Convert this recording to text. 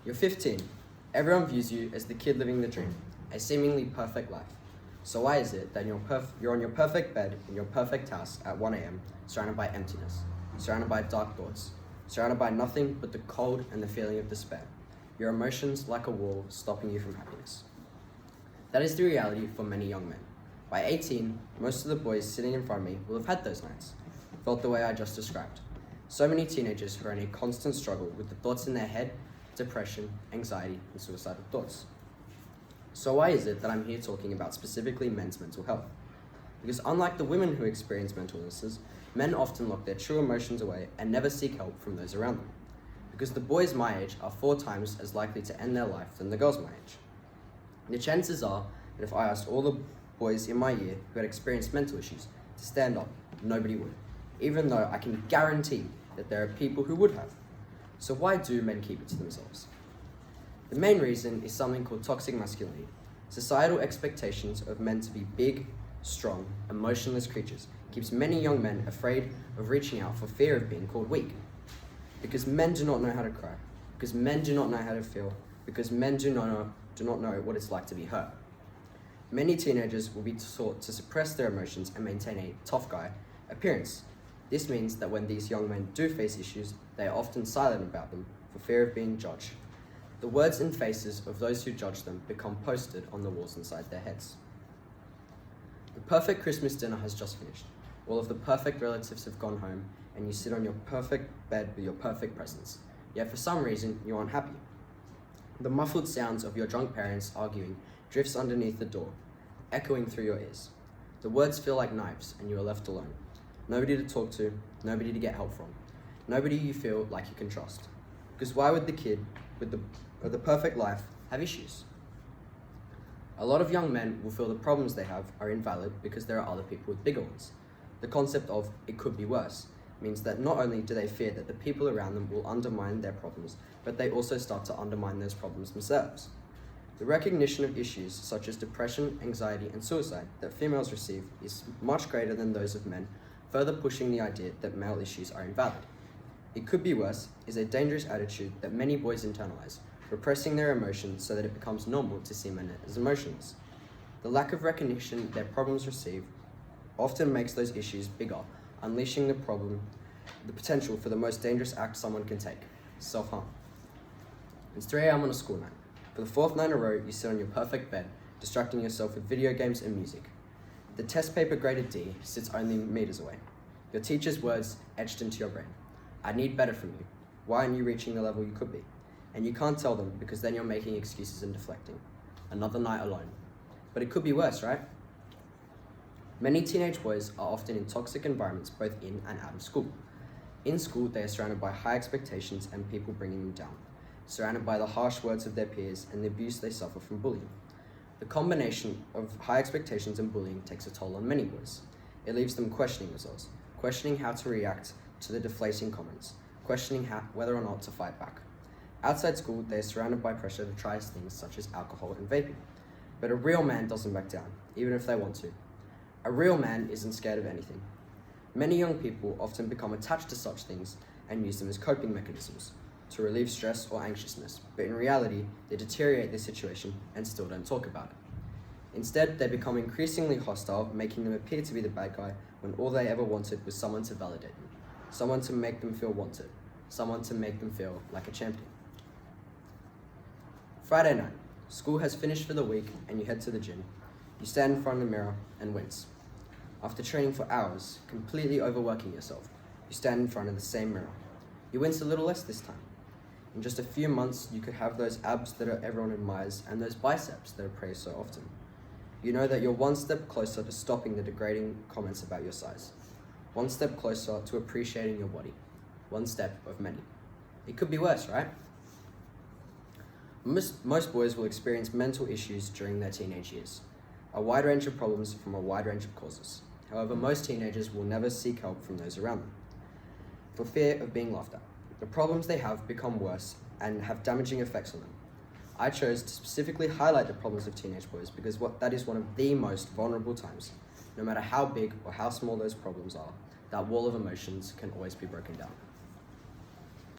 You're 15. Everyone views you as the kid living the dream, a seemingly perfect life. So why is it that you're on your perfect bed in your perfect house at 1 a.m., surrounded by emptiness, surrounded by dark thoughts, surrounded by nothing but the cold and the feeling of despair, your emotions like a wall stopping you from happiness? That is the reality for many young men. By 18, most of the boys sitting in front of me will have had those nights, felt the way I just described. So many teenagers who are in a constant struggle with the thoughts in their head, depression, anxiety, and suicidal thoughts. So why is it that I'm here talking about specifically men's mental health? Because unlike the women who experience mental illnesses, men often lock their true emotions away and never seek help from those around them. Because the boys my age are 4 times as likely to end their life than the girls my age. The chances are that if I asked all the boys in my year who had experienced mental issues to stand up, nobody would, even though I can guarantee that there are people who would have. So why do men keep it to themselves? The main reason is something called toxic masculinity. Societal expectations of men to be big, strong, emotionless creatures keeps many young men afraid of reaching out for fear of being called weak. Because men do not know how to cry, because men do not know how to feel, because men do not know what it's like to be hurt. Many teenagers will be taught to suppress their emotions and maintain a tough guy appearance. This means that when these young men do face issues, they are often silent about them for fear of being judged. The words and faces of those who judge them become posted on the walls inside their heads. The perfect Christmas dinner has just finished. All of the perfect relatives have gone home, and you sit on your perfect bed with your perfect presents. Yet for some reason, you aren't happy. The muffled sounds of your drunk parents arguing drifts underneath the door, echoing through your ears. The words feel like knives, and you are left alone. Nobody to talk to, nobody to get help from, nobody you feel like you can trust. Because why would the kid with the perfect life have issues? A lot of young men will feel the problems they have are invalid because there are other people with bigger ones. The concept of "it could be worse" means that not only do they fear that the people around them will undermine their problems, but they also start to undermine those problems themselves. The recognition of issues such as depression, anxiety, and suicide that females receive is much greater than those of men, further pushing the idea that male issues are invalid. "It could be worse" is a dangerous attitude that many boys internalize, repressing their emotions so that it becomes normal to see men as emotionless. The lack of recognition their problems receive often makes those issues bigger, unleashing the potential for the most dangerous act someone can take: self-harm. It's 3 a.m. on a school night. For the 4th night in a row, you sit on your perfect bed, distracting yourself with video games and music. The test paper graded D sits only meters away. Your teacher's words etched into your brain: "I need better from you. Why aren't you reaching the level you could be?" And you can't tell them because then you're making excuses and deflecting. Another night alone. But it could be worse, right? Many teenage boys are often in toxic environments both in and out of school. In school, they are surrounded by high expectations and people bringing them down, surrounded by the harsh words of their peers and the abuse they suffer from bullying. The combination of high expectations and bullying takes a toll on many boys. It leaves them questioning themselves, questioning how to react to the deflating comments, questioning whether or not to fight back. Outside school, they are surrounded by pressure to try things such as alcohol and vaping. But a real man doesn't back down, even if they want to. A real man isn't scared of anything. Many young people often become attached to such things and use them as coping mechanisms to relieve stress or anxiousness, but in reality, they deteriorate the situation and still don't talk about it. Instead, they become increasingly hostile, making them appear to be the bad guy when all they ever wanted was someone to validate them, someone to make them feel wanted, someone to make them feel like a champion. Friday night, school has finished for the week and you head to the gym. You stand in front of the mirror and wince. After training for hours, completely overworking yourself, you stand in front of the same mirror. You wince a little less this time. In just a few months, you could have those abs that everyone admires and those biceps that are praised so often. You know that you're one step closer to stopping the degrading comments about your size. One step closer to appreciating your body. One step of many. It could be worse, right? Most boys will experience mental issues during their teenage years. A wide range of problems from a wide range of causes. However, most teenagers will never seek help from those around them for fear of being laughed at. The problems they have become worse and have damaging effects on them. I chose to specifically highlight the problems of teenage boys because that is one of the most vulnerable times. No matter how big or how small those problems are, that wall of emotions can always be broken down.